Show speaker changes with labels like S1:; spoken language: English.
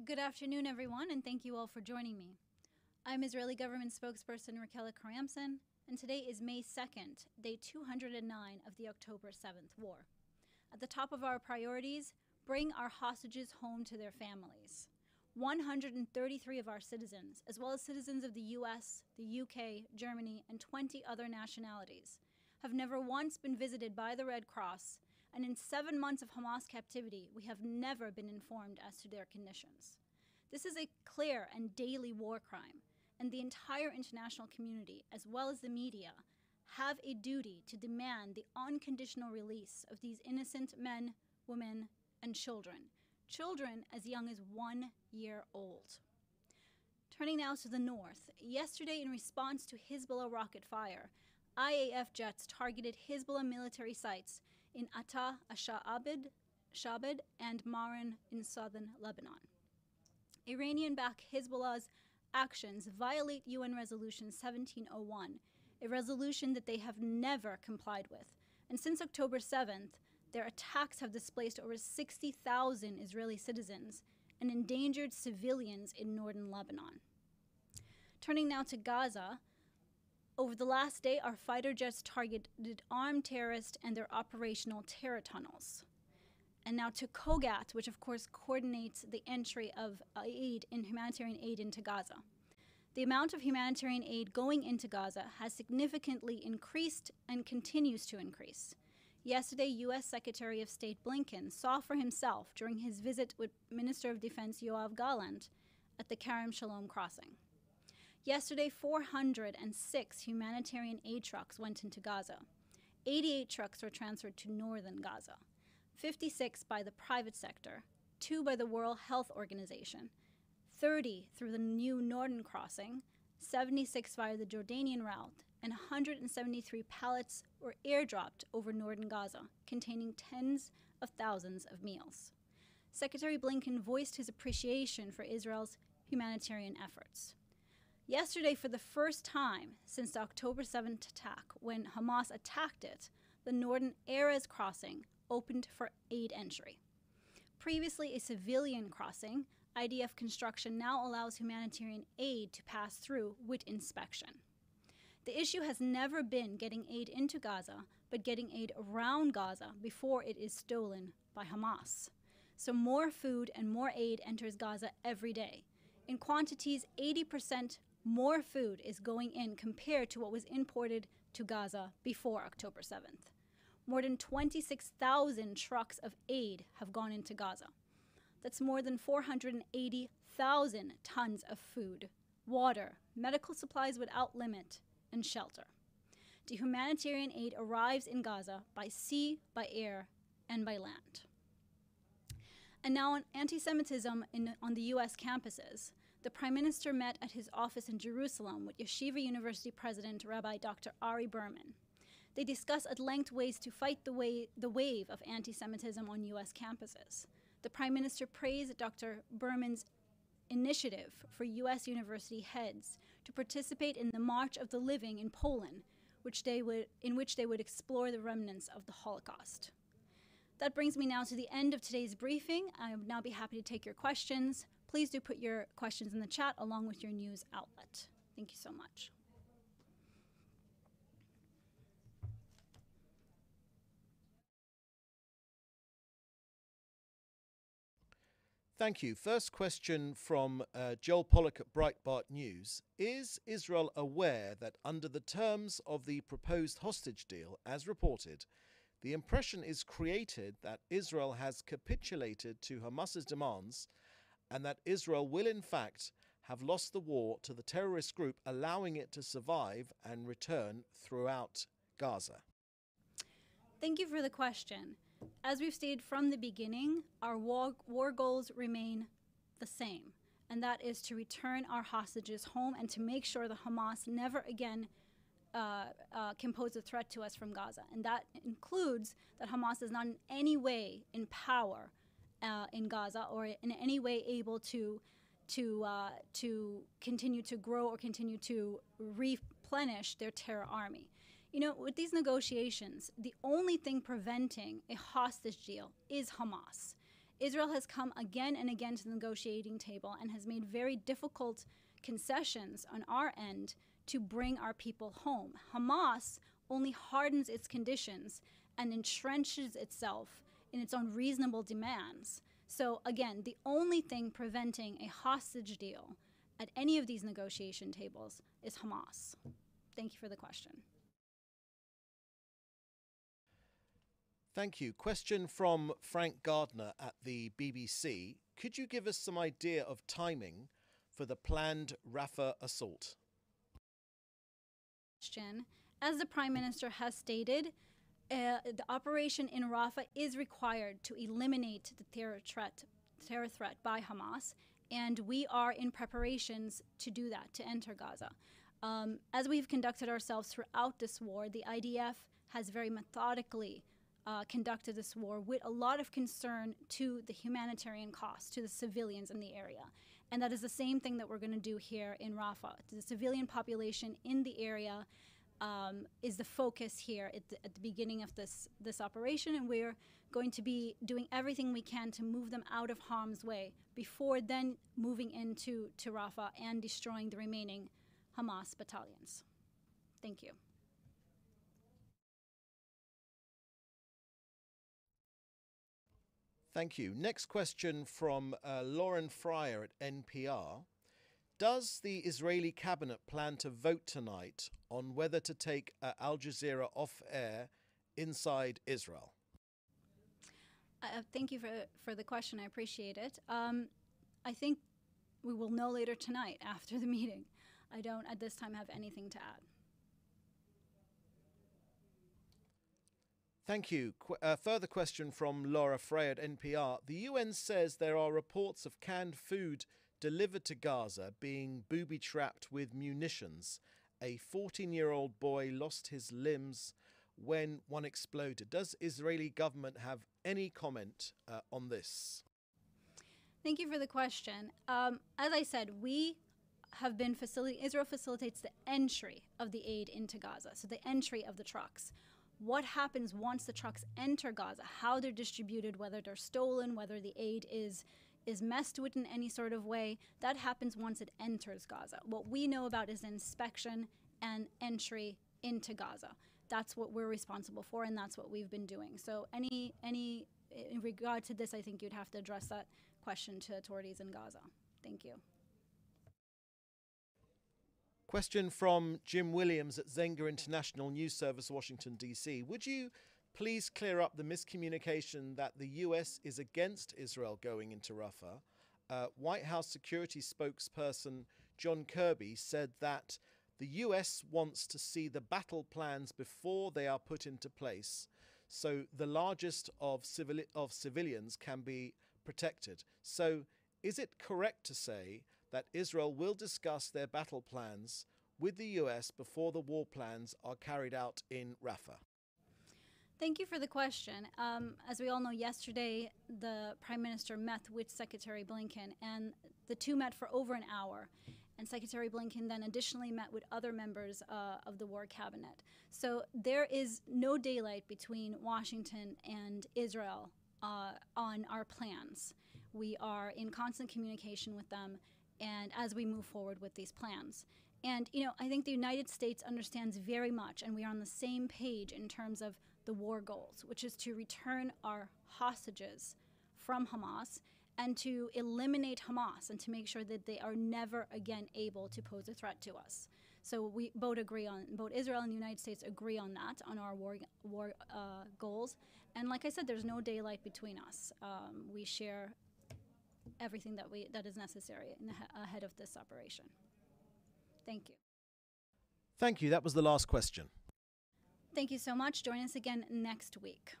S1: Good afternoon, everyone, and thank you all for joining me. I'm Israeli government spokesperson Raquela Karamson, and today is May 2nd, day 209 of the October 7th war. At the top of our priorities, bring our hostages home to their families. 133 of our citizens, as well as citizens of the US, the UK, Germany, and 20 other nationalities, have never once been visited by the Red Cross, and in 7 months of Hamas captivity, we have never been informed as to their conditions. This is a clear and daily war crime, and the entire international community, as well as the media, have a duty to demand the unconditional release of these innocent men, women, and children as young as 1 year old. Turning now to the north, yesterday in response to Hezbollah rocket fire, IAF jets targeted Hezbollah military sites in Atta, Shabed, and Marin in southern Lebanon. Iranian-backed Hezbollah's actions violate UN Resolution 1701, a resolution that they have never complied with. And since October 7th, their attacks have displaced over 60,000 Israeli citizens and endangered civilians in northern Lebanon. Turning now to Gaza, over the last day, our fighter jets targeted armed terrorists and their operational terror tunnels. And now to COGAT, which of course coordinates the entry of humanitarian aid into Gaza. The amount of humanitarian aid going into Gaza has significantly increased and continues to increase. Yesterday, U.S. Secretary of State Blinken saw for himself during his visit with Minister of Defense Yoav Gallant at the Kerem Shalom crossing. Yesterday, 406 humanitarian aid trucks went into Gaza. 88 trucks were transferred to northern Gaza, 56 by the private sector, 2 by the World Health Organization, 30 through the new northern crossing, 76 via the Jordanian route, and 173 pallets were airdropped over northern Gaza, containing tens of thousands of meals. Secretary Blinken voiced his appreciation for Israel's humanitarian efforts. Yesterday, for the first time since the October 7th attack, when Hamas attacked it, the northern Erez crossing opened for aid entry. Previously a civilian crossing, IDF construction now allows humanitarian aid to pass through with inspection. The issue has never been getting aid into Gaza, but getting aid around Gaza before it is stolen by Hamas. So more food and more aid enters Gaza every day. In quantities, 80% more food is going in compared to what was imported to Gaza before October 7th. More than 26,000 trucks of aid have gone into Gaza. That's more than 480,000 tons of food, water, medical supplies without limit, and shelter. The humanitarian aid arrives in Gaza by sea, by air, and by land. And now on anti-Semitism on the U.S. campuses, the Prime Minister met at his office in Jerusalem with Yeshiva University President Rabbi Dr. Ari Berman. They discussed at length ways to fight the wave of anti-Semitism on U.S. campuses. The Prime Minister praised Dr. Berman's initiative for U.S. university heads to participate in the March of the Living in Poland, in which they would explore the remnants of the Holocaust. That brings me now to the end of today's briefing. I would now be happy to take your questions. Please do put your questions in the chat along with your news outlet. Thank you so much.
S2: Thank you. First question from Joel Pollack at Breitbart News. Is Israel aware that under the terms of the proposed hostage deal, as reported, the impression is created that Israel has capitulated to Hamas's demands and that Israel will in fact have lost the war to the terrorist group, allowing it to survive and return throughout Gaza?
S1: Thank you for the question. As we've stated from the beginning, our war goals remain the same, and that is to return our hostages home and to make sure that Hamas never again can pose a threat to us from Gaza. And that includes that Hamas is not in any way in power in Gaza or in any way able to continue to grow or continue to replenish their terror army. You know, with these negotiations, the only thing preventing a hostage deal is Hamas. Israel has come again and again to the negotiating table and has made very difficult concessions on our end to bring our people home. Hamas only hardens its conditions and entrenches itself in its own reasonable demands. So again, the only thing preventing a hostage deal at any of these negotiation tables is Hamas. Thank you for the question.
S2: Thank you. Question from Frank Gardner at the BBC. Could you give us some idea of timing for the planned Rafa assault?
S1: As the Prime Minister has stated, the operation in Rafa is required to eliminate the terror threat by Hamas, and we are in preparations to do that, to enter Gaza. As we've conducted ourselves throughout this war, the IDF has very methodically conducted this war with a lot of concern to the humanitarian cost, to the civilians in the area. And that is the same thing that we're going to do here in Rafa. The civilian population in the area is the focus here at the beginning of this operation, and we're going to be doing everything we can to move them out of harm's way before then moving into Rafa and destroying the remaining Hamas battalions. Thank you.
S2: Thank you. Next question from Lauren Fryer at NPR. Does the Israeli cabinet plan to vote tonight on whether to take Al Jazeera off air inside Israel?
S1: Thank you for the question. I appreciate it. I think we will know later tonight after the meeting. I don't at this time have anything to add.
S2: Thank you. Further question from Laura Frey at NPR. The UN says there are reports of canned food delivered to Gaza being booby-trapped with munitions. A 14-year-old boy lost his limbs when one exploded. Does Israeli government have any comment on this?
S1: Thank you for the question. As I said, we have been Israel facilitates the entry of the aid into Gaza, so the entry of the trucks. What happens once the trucks enter Gaza, how they're distributed, whether they're stolen, whether the aid is messed with in any sort of way, that happens once it enters Gaza. What we know about is inspection and entry into Gaza. That's what we're responsible for, and that's what we've been doing. So any in regard to this, I think you'd have to address that question to authorities in Gaza. Thank you.
S2: Question from Jim Williams at Zenga International News Service, Washington, D.C. Would you please clear up the miscommunication that the U.S. is against Israel going into Rafah? White House security spokesperson John Kirby said that the U.S. wants to see the battle plans before they are put into place, so the largest of civilians can be protected. So is it correct to say that Israel will discuss their battle plans with the U.S. before the war plans are carried out in Rafah?
S1: Thank you for the question. As we all know, yesterday the Prime Minister met with Secretary Blinken, and the two met for over an hour. And Secretary Blinken then additionally met with other members of the War Cabinet. So there is no daylight between Washington and Israel on our plans. We are in constant communication with them, and as we move forward with these plans. And, you know, I think the United States understands very much, and we are on the same page in terms of the war goals, which is to return our hostages from Hamas and to eliminate Hamas and to make sure that they are never again able to pose a threat to us. So we both Israel and the United States agree on that, on our war goals. And like I said, there's no daylight between us. We share everything that is necessary ahead of this operation. Thank you.
S2: Thank you. That was the last question.
S1: Thank you so much. Join us again next week.